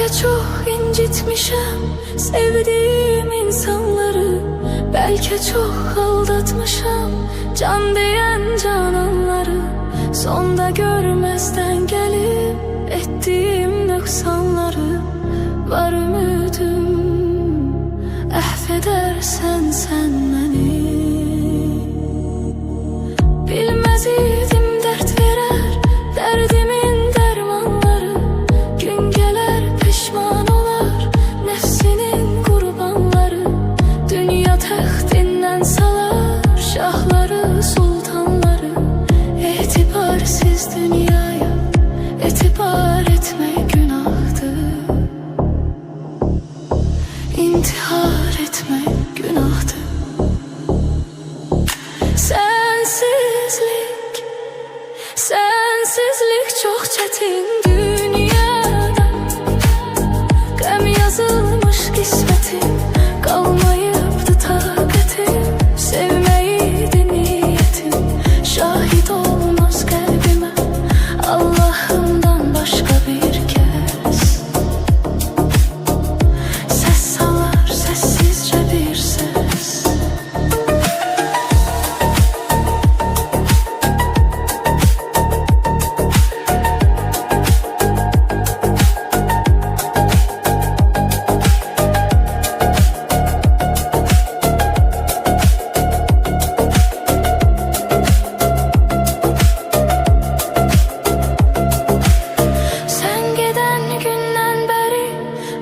Belki çok incitmişim sevdiğim insanları, belki çok aldatmışım can diyen cananları. Sonda görmezden gelip ettiğim noksanları, var ümidim affedersen sen beni. Bilmez idim dert verer derdimin dermanları, gün gelir pişman olar nefsinin kurbanları. Dünya taxtinden salar şahları sultanları, etibarsiz dünyaya etibar etmek günahtır. İntihar etmek günahtır. Sensizlik çok çetin dünyada, gəm yazılmış qismətim, qalmayıbdı taqətim. Sevməyiydi niyyətim, şahid olmaz qəlbimə Allahımdan başqa bir kəs. Səs salar səssizcə bir səs.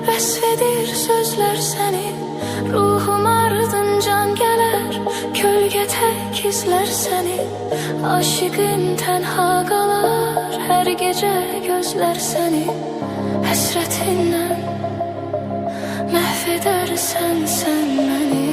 Vəsfedir sözlər səni, ruhum ardıncan gələr, kölgə tək izlər səni. Aşıqın tənha qalar, hər gecə gözlər səni. Həsrətindən məhv edərsən sən məni.